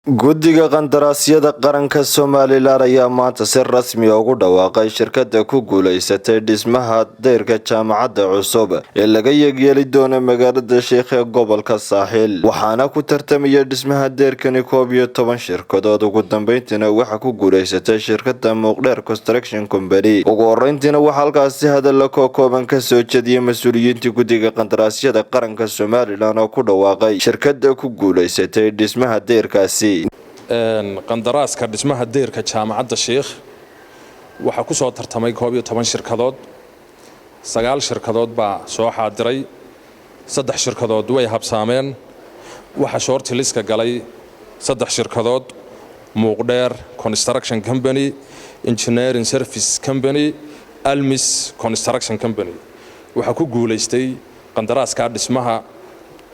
guddiga qandaraasyada qaranka Somaliland ayaa maanta si rasmi ah ugu dhawaaqay shirkadda ku guuleysatay dhismaha dayrka jaamacadda cusub ee laga yeeli doono magaalada Sheikh ee gobolka Saaxil waxaana ku tartamaya dhismaha dayrkani 12 shirkadood ugu dambeyntiina waxa ku guuleysatay shirkadda Muqdheer Construction Company ugu horeyntiina waxa halkaasi hadal ka kooban ka soo jeediyay mas'uuliyiinta guddiga qandaraasyada qaranka Somaliland oo ku dhawaaqay shirkadda ku guuleysatay dhismaha dayrkaasi qandaraaska dhismaha deerka jaamacadda sheikh waxa ku soo tartamay 12 shirkadood 9 shirkadood baa soo xaadiray 3 shirkadood way habsaameen waxa short list-ka galay 3 shirkadood Muqdheer Construction Company Engineering Service Company Almis Construction Company waxa ku guuleystay qandaraaska dhismaha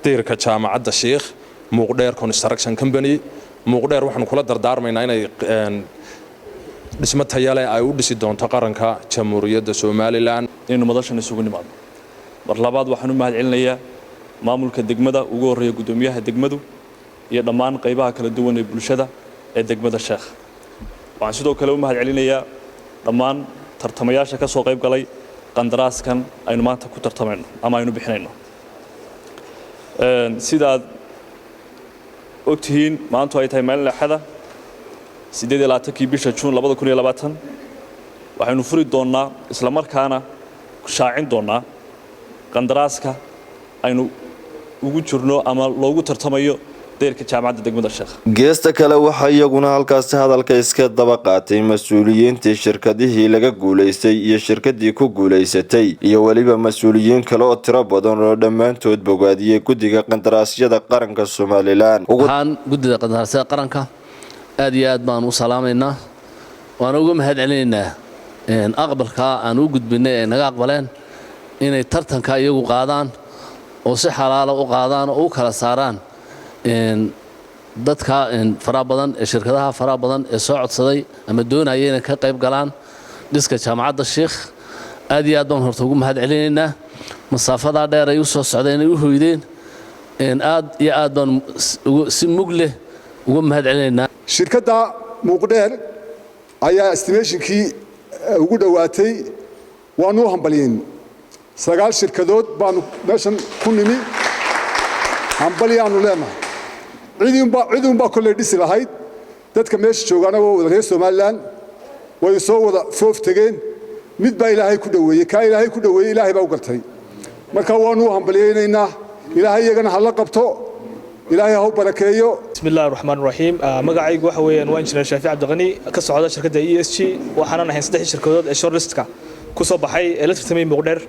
deerka jaamacadda sheikh Muqdheer Construction Company Muqdheer waxaan kula dardaarmaynaa inay dhismo tayo leh ay u dhisi doonto qaranka Jamhuuriyadda Somaliland inuu madashan isugu nimaado mar labaad waxaan u mahadcelinayaa maamulka degmada ugu horeeya gudoomiyaha degmadu iyo dhammaan qaybaha kala duwan ee bulshada ee degmada Sheikh waxaan sidoo kale u mahadcelinayaa dhammaan tartamayaasha ka soo qayb galay qandaraaskan aynu maanta ku tartamayno ama aynu bixinayno sidaad ogtihiin maanta ay tahay maalin Axada 8 bisha June 2020 waxaanu furi doonaa isla markaana ku shaacin doonaa qandaraaska aynu ugu jirno ama loogu tartamayo deerka jaamacadda degmada Sheikh geesta kale waxa iyaguna halkaas hadalka iska daba qaatay mas'uuliyiinta shirkadihii laga guuleystay iyo shirkadii ku guuleysatay iyo waliba mas'uuliyiin kale oo tiro badan oo dhamaantood bogaadiyay guddiga qandaraasyada qaranka Somaliland waxaan guddiga qandaraasyada qaranka aad iyo aad baan u salaameynaa waan uga mahadcelinaynaa aqbalka aan u gudbinay ee naga aqbaleen inay tartanka iyagu qaadaan oo si xalaal ah u qaadaan oo u kala saaraan dadka fara badan ee shirkadaha fara badan ee soo codsaday ama doonayay inay ka qayb galaan dhiska jaamacadda Sheikh aad iyo aad baan horta ugu mahadcelinaynaa masaafada dheer ay u soo socdeen ay u hoydeen aad iyo aad baan si mug leh ugu mahadcelinaynaa shirkadda Muqdheer ayaa estimationkii ugu dhawaatay waanu hambaliyeen 9 shirkadood baan meeshan ku nimi hambaliyanu leenahay cidun baa kolley dhisi lahayd dadka meesha joogaana waa wada reer Somaliland way soo wada foof tageen mid baa ilaahay ku dhaweeyay ka ilaahay ku dhaweeyay ilaahay baa u gartay marka waanu hambaliyeenaynaa ilaahay iyagana hal la qabto ilaahay ha u barakeeyo bismillaahir rahmaanir rahiim magacaygu waxa weeyaan waa injineer Shaafic Cabdiqani ka socda shirkadda ESG waxaan nahay 3 shirkadood ee short list-ka ku soo baxay ee la tartamay Muqdheer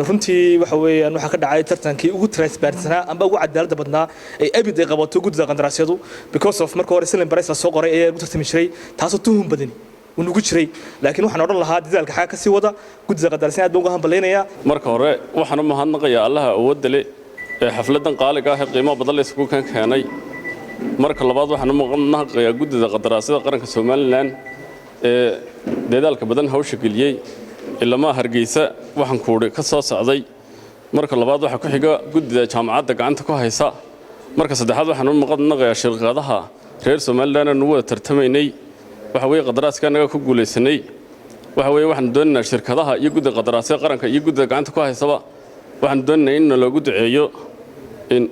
runtii waxa weeyaan waxa ka dhacay tartankii ugu transparency amba ugu cadaalad badnaa ay abid ay qabato guddiga qandaraasyadu because of markii hore Slim Price la soo qoray ee ugu tartami jiray taasoo tuhun badan ugu jiray laakiin waxaan oran lahaa dadaalka xaq ka sii wada guddiga qandaraasyada aad baan uga hambaleynayaa marka hore waxaan u mahadnaqayaa Allaha awoodda leh ee xafladan qaaliga ah ee qiimo badan la isku keenay marka labaad waxaan u mahadnaqayaa guddiga qandaraasyada qaranka Somaliland ee dadaalka badan hawsha geliyay ilaa Hargeysa waxaan kuuray ka soo socday marka labaad waxa ku xiga guddiga jaamacadda gacanta ku haysa marka saddexaad waxaan u mahadnaqayaa shirkadaha reer Somaliland oo wada tartamaynay waxa weeye qandaraaska naga ku guuleysanay waxa weeye waxaan doonaynaa shirkadaha iyo guddiga qandaraasyada qaranka iyo guddiga gacanta ku haysaba waxaan doonaynaa in loogu duceeyo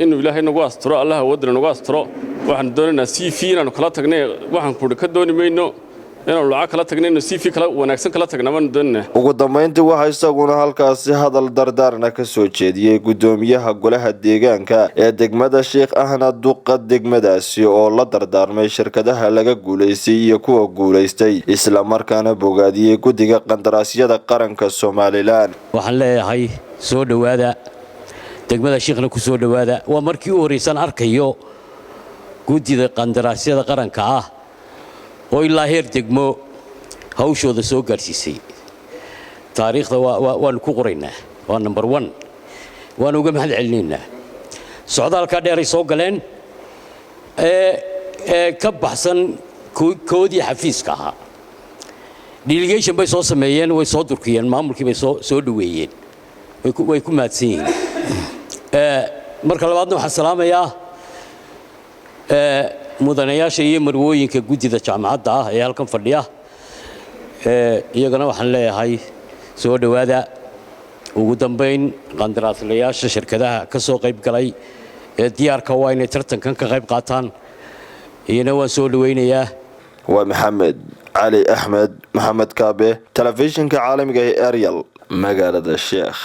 inuu Ilaahay nagu asturo Allah wadana nagu asturo waxaan doonaynaa CV inaan kala tagnay waxaan kuuray ka dooni mayno inaan lacag kala tagnayno CV kala wanaagsan kala tagnaaman doonaa ugu dambeyntii waxa isaguna halkaasi hadal dardaarna ka soo jeediyay gudoomiyaha golaha deegaanka ee degmada Sheikh ahna duqa degmadaasi oo la dardaarmay shirkadaha laga guuleystay iyo kuwa guuleystay isla markaana bogaadiyay guddiga qandaraasyada qaranka Somaliland waxaan leeyahay soo dhawaada degmada Sheikhna ku soo dhawaada waa markii uu horeysan arkayo guddiga qandaraasyada qaranka ah oo ilaa heer degmo hawshooda soo gaarsiisay taariikhda waan ku qoraynaa waa number 1 waan uga mahadcelinaynaa socdaalka dheer ay soo galeen ee ka baxsan koodii xafiiska ahaa delegation bay soo sameeyeen way soo durkiyeen maamulkii bay soo dhaweeyeen way ku mahadsan yihiin marka labaadna waxaan salaamayaa mudanayaasha iyo marwooyinka guddida jaamacadda ah ee halkan fadhiya iyagana waxaan leeyahay soo dhawaada ugu dambeyn qandaraaslayaasha shirkadaha ka soo qayb galay ee diyaarka waa inay tartankan ka qayb qaataan iyana waan soo dhawaynayaa waa maxamed cali axmed maxamed kaabe telefishinka caalamiga ee eryal magaalada sheikh.